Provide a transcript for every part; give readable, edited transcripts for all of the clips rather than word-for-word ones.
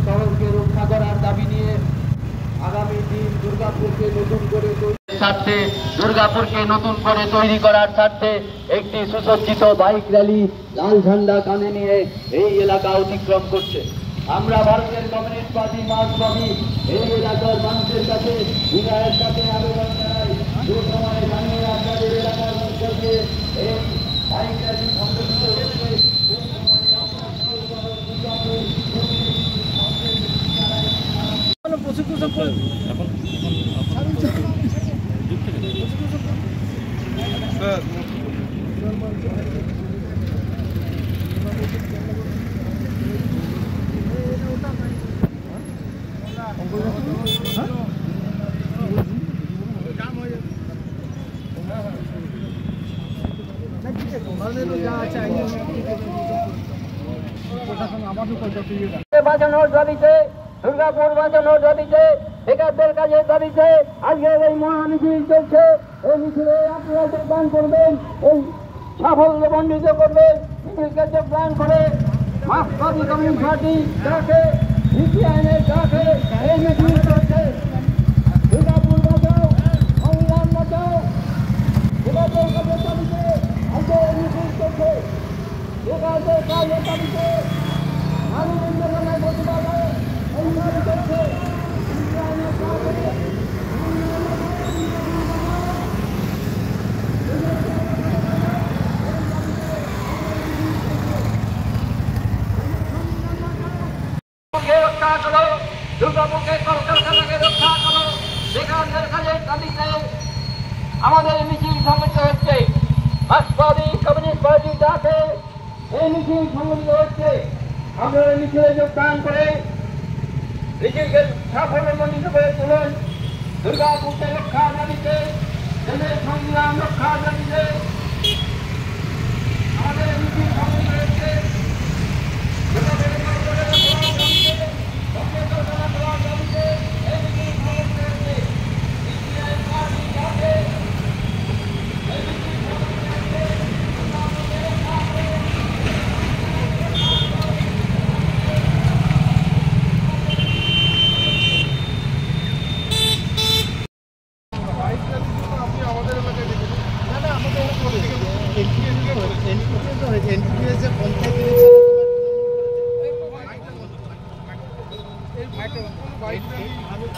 শহরকে রক্ষা করার দাবি নিয়ে আগামী দিন দুর্গাপুরকে নতুন করে তৈরি করার স্বার্থে একটি সুসজ্জিত বাইক র্যালি লাল ঝান্ডা কাঁধে নিয়ে এই এলাকা অতিক্রম করছে। আমরা ভারতের কমিউনিস্ট পার্টি মার্ক্সবাদী এই এলাকার মানুষের কাছে বিনয়ের সাথে আবেদন জানাই, সময় জানিয়ে আপনাদের এলাকার মানুষকে এই বাইক র্যালি সংগঠিত হচ্ছে। বাঁচানোর দাবিতে, দুর্গাপুর বাঁচানোর দাবিতে, বেকারদের কাজের দাবিতে আজকের এই মহামিছিল চলছে। এই মিছিলে আপনারা যোগদান করবেন, এই সাফল্য মণ্ডিত করবেন। মিছিলকে যোগদান করে মার্ক্সবাদী কমিউনিস্ট পার্টি ডাকে, সিপিআইএমের ডাকে এই মিছিল চলছে। দুর্গাপুর বাঁচাও, সংগ্রাম বাঁচাও, বেকারদের কাজের দাবিতে আজকে এই মিছিল চলছে। বেকারদের কাজের দাবিতে রক্ষা করো, দুর্গাপুরকে কলকাতাকে রক্ষা করো। বেকারদের কাজের দাবিতে আমাদের মিছিল সংগঠিত হচ্ছে। মার্ক্সবাদী কমিউনিস্ট পার্টি ডাকে এই মিছিল সংগঠিত হচ্ছে। আপনারা মিছিলে যোগদান করে মিছিলকে সাফল্যমণ্ডিত করে তুলুন। দুর্গাপুরকে রক্ষার দাবিতে, দেশের সংগ্রাম রক্ষার দাবিতে আমাদের মিছিল সংগঠিত হচ্ছে।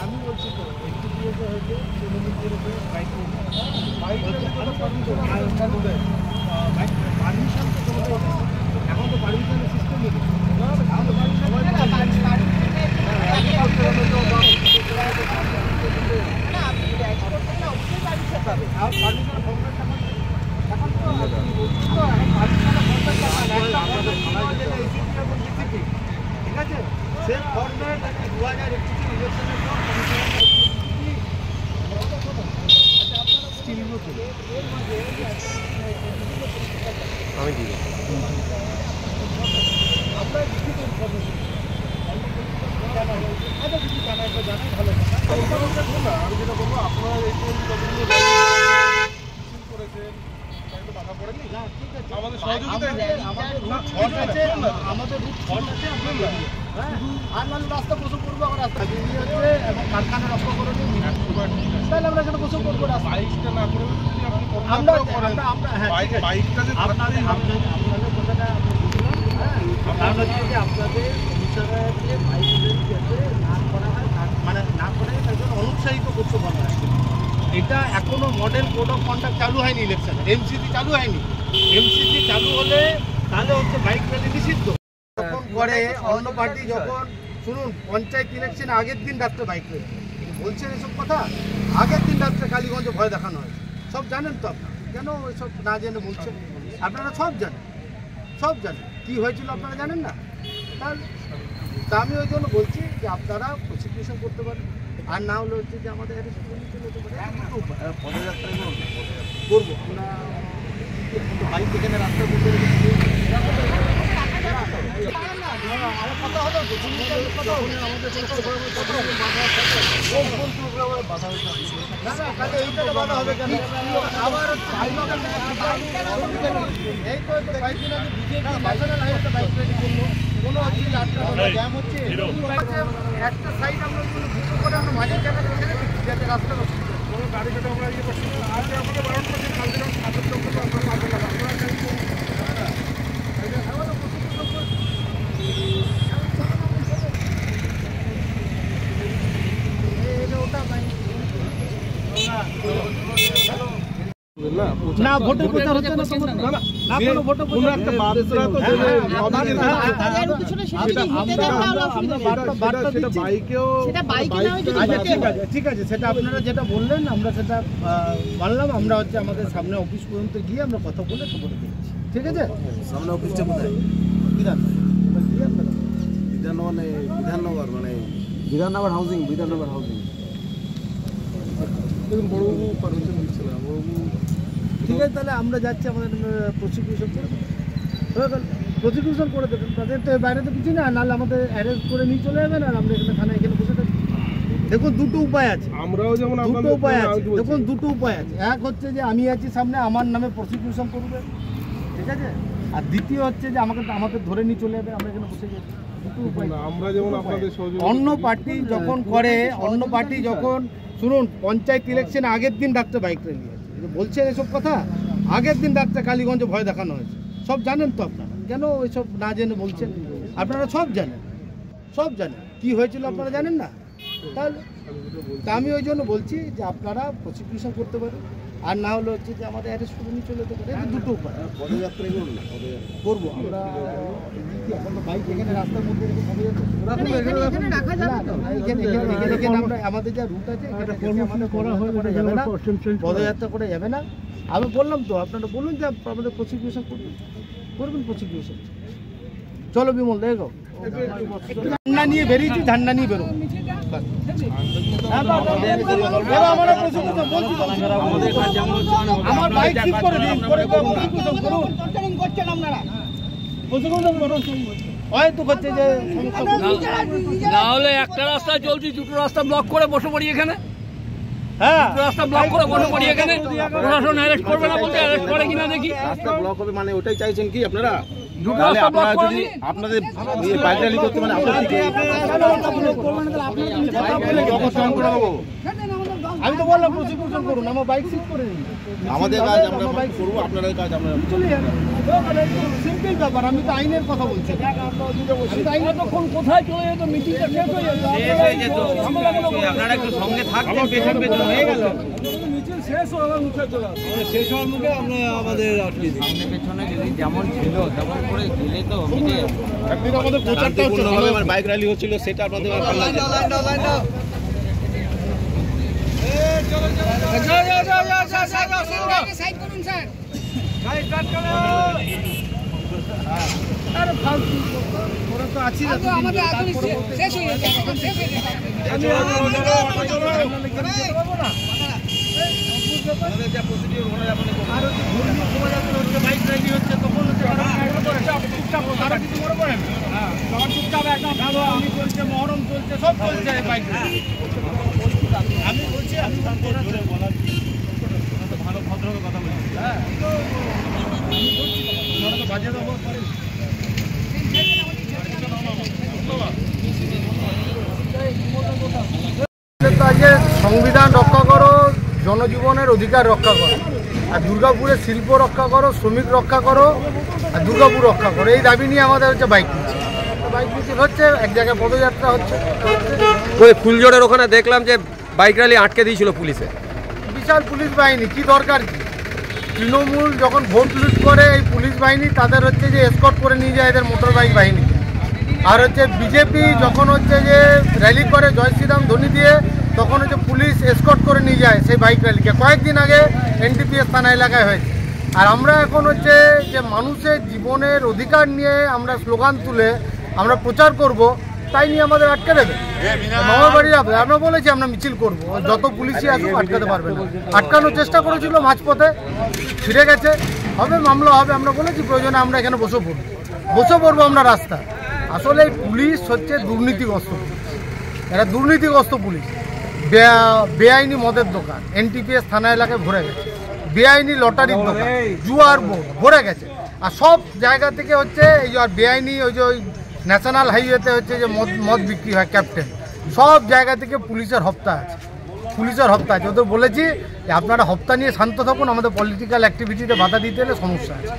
আমি বলছি তো পারমিশন এখন তো পারমিশনের সিস্টেম নেই। ঠিক আছে, সে ফর্মেট 2021 ইলেকশনের পর আমি কি আপনার লিখিত ইনফরমেশন জানাই ভালো। আমি যেটা বলবো, আপনারা এই করেছেন বাধা পড়েনি, আমাদের সহযোগিতা আমাদের আর মানুষ রাস্তা বসে করবো, আমার রাস্তা হচ্ছে এবং কারখানা রক্ষা করে তাহলে আমরা এখানে বসে করবো। বাইকটা না করে আপনাদের কথাটা আপনাদের আপনাদের বিচারাকে বাইকদেরকে না করা হয়, মানে না করে তাই জন্য অনুৎসাহিত করতে বলা হয়। এটা এখনো মডেল কোড অফ কন্ডাক্ট চালু হয়নি, ইলেকশনে এমসিসি চালু হয়নি। এমসিসি চালু হলে তাহলে হচ্ছে বাইক র্যালি নিষিদ্ধ। তখন করে অন্য পার্টি যখন শুনুন পঞ্চায়েত ইলেকশনে আগের দিন রাত্রে বাইক র্যালি বলছেন এসব কথা, আগের দিন রাত্রে কালীগঞ্জে ভয় দেখানো হয়। সব জানেন তো আপনারা, কেন এসব না জেনে বলছেন? আপনারা সব জানেন, সব জানেন কী হয়েছিল, আপনারা জানেন না? তাহলে তা আমি ওই জন্য বলছি যে আপনারা প্রসিকিউশন করতে পারেন, আর না হলে হচ্ছে যে আমাদের পদযাত্রা করবো আমরা। বাইক এখানে রাস্তায় বসে কথা হলো বাধা হবে কেন? আবার এই তো বাইক ন্যাশনাল হাইওয়েতে বাইক রেডি করলো, কোনো অসুবিধা জ্যাম হচ্ছে একটা সাইড আমরা দুটো করে আমরা মাঝের জায়গাটা ছেড়ে দিচ্ছি যাতে রাস্তা গাড়ি কাটা আমরা ইয়ে করছি আজকে আমাকে বারণ করছি কালকে যখন সাতের চোখ আপনার পাশে লাগা না ভোটের প্রচার হচ্ছে না কোনো ভোটের প্রচার একটা বার্তা তো দেবে ঠিক আছে সেটা আপনারা যেটা বললেন আমরা সেটা মানলাম আমরা হচ্ছে আমাদের সামনে অফিস পর্যন্ত গিয়ে আমরা কথা বলে খবর দিচ্ছি ঠিক আছে সামনে অফিসটা কোথায় বিধাননগর হাউজিং দেখুন বড়বাবু পারমিশন দিচ্ছে না বড়বাবু ঠিক আছে তাহলে আমরা যাচ্ছি আমাদের প্রসিকিউশন করে প্রসিকিউশন করে দেবেন তাদের তো বাইরে তো কিছু না নাহলে আমাদের অ্যারেস্ট করে নিয়ে চলে যাবেন আর আমরা এখানে থানায় এখানে বসে থাকি দেখুন দুটো উপায় আছে আমরাও যেমন দুটো উপায় আছে দেখুন দুটো উপায় আছে এক হচ্ছে যে আমি আছি সামনে আমার নামে প্রসিকিউশন করবে ঠিক আছে আর দ্বিতীয় হচ্ছে যে আমাদের ধরে নিয়ে চলে যাবে আমরা এখানে বসে যাচ্ছি দুটো উপায় আমরা যেমন আপনাদের অন্য পার্টি যখন করে অন্য পার্টি যখন শুনুন পঞ্চায়েত ইলেকশন আগের দিন ডাক্তার বাইক র্যালি আছে বলছেন এসব কথা আগের দিন ডাক্তার কালীগঞ্জে ভয় দেখানো হয়েছে সব জানেন তো আপনারা কেন ওইসব না জেনে বলছেন আপনারা সব জানেন কি হয়েছিল আপনারা জানেন না তাহলে তা আমি ওই জন্য বলছি যে আপনারা প্রসিকিউশন করতে পারেন আর না হলে হচ্ছে যে আমাদের অ্যারেস্ট করে নিয়ে চলে যেতে পারে এই দুটো উপায় পদযাত্রা করবো আমরা বাইক এখানে রাস্তার মধ্যে আমরা আমাদের যা রুট আছে পদযাত্রা করে যাবে না আমি বললাম তো আপনারা বলুন যে আমাদের প্রসিকিউশন করবেন প্রসিকিউশন চলো বিমল দেখো ঝান্ডা নিয়ে বেরিয়েছি ঝান্ডা নিয়ে বেরো আমার বাইক ঠিক করে দিন হয়তো হচ্ছে যে না হলে একটা রাস্তা চলছি দুটো রাস্তা ব্লক করে বসে পড়ি এখানে হ্যাঁ রাস্তা ব্লক করে বসে পড়ি এখানে প্রশাসন অ্যারেস্ট করবে না বলতে অ্যারেস্ট করে কিনা দেখি রাস্তা ব্লক হবে মানে ওটাই চাইছেন কি আপনারা দুটো রাস্তা ব্লক করে আপনাদের বাইক র্যালি করতে মানে আমি তো বললাম প্রসিকিউশন করুন আমার বাইক সিট করে নিন আমাদের কাজ আমরা বাইক করবো আপনাদের কাজ আমরা চলে যাবেন সিম্পল ব্যাপার আমি তো আইনের কথা বলছি কোথায় চলে যেত মিটিংটা শেষ হয়ে যেত আপনারা একটু সঙ্গে থাকবেন পেছন পেছন হয়ে গেল মিছিল শেষ হওয়ার মুখে চলে শেষ হওয়ার মুখে আমরা আমাদের আটকে দিই সামনে পেছনে যদি যেমন ছিল তেমন করে গেলে তো মিটে একদিন আমাদের প্রচারটা হচ্ছে আমার বাইক র্যালি হচ্ছিল সেটা আপনাদের সাইড করুন স্যার আরে ফালতু ওরা তো আছি না আমাদের আগুন শেষ হয়ে গেছে আর শোভাযাত্রা হচ্ছে বাইক র্যালি হচ্ছে তখন হচ্ছে আমি চলছে মহরম চলছে সব চলছে বাইক আমি বলছি আমি ভালো ভদ্রভাবে কথা বলছি হ্যাঁ বাজে ব্যবহার করেন সংবিধান রক্ষা করো জনজীবনের অধিকার রক্ষা করো আর দুর্গাপুরের শিল্প রক্ষা করো শ্রমিক রক্ষা করো আর দুর্গাপুর রক্ষা করো এই দাবি নিয়ে আমাদের হচ্ছে বাইক মিছিল হচ্ছে এক জায়গায় পদযাত্রা হচ্ছে ওই ফুলজোড়ের ওখানে দেখলাম যে বাইক র্যালি আটকে দিয়েছিল পুলিশে বিশাল পুলিশ বাহিনী কি দরকার কি তৃণমূল যখন ভোট লুট করে এই পুলিশ বাহিনী তাদের হচ্ছে যে এসকর্ট করে নিয়ে যায় এদের মোটর বাইক বাহিনী আর হচ্ছে বিজেপি যখন হচ্ছে যে র্যালি করে জয় শ্রীরাম ধ্বনি দিয়ে তখন হচ্ছে পুলিশ এসকর্ট করে নিয়ে যায় সেই বাইক র্যালিকে কয়েকদিন আগে এনটিপিএস থানা এলাকায় হয়েছে আর আমরা এখন হচ্ছে যে মানুষের জীবনের অধিকার নিয়ে আমরা স্লোগান তুলে আমরা প্রচার করব তাই নিয়ে আমাদের আটকে দেবে মামার বাড়ি যাবে আমরা বলেছি আমরা মিছিল করব যত পুলিশই আসুক আটকাতে পারবে না আটকানোর চেষ্টা করেছিল মাঝপথে ফিরে গেছে হবে মামলা হবে আমরা বলেছি প্রয়োজনে আমরা এখানে বসে পড়বো আমরা রাস্তা আসলে এই পুলিশ হচ্ছে দুর্নীতিগ্রস্ত এরা দুর্নীতিগ্রস্ত পুলিশ বেআইনি মদের দোকান এনটিপিএস থানা এলাকায় ভরে গেছে বেআইনি লটারির দোকান জুয়ার বোর্ড ভরে গেছে আর সব জায়গা থেকে হচ্ছে এই যে বেআইনি ওই যে ওই ন্যাশনাল হাইওয়েতে হচ্ছে যে মদ বিক্রি হয় ক্যাপ্টেন, সব জায়গা থেকে পুলিশের হপ্তা আছে, ওদের বলেছি যে আপনারা হপ্তা নিয়ে শান্ত থাকুন, আমাদের পলিটিক্যাল অ্যাক্টিভিটিতে বাধা দিতে হলে সমস্যা আছে।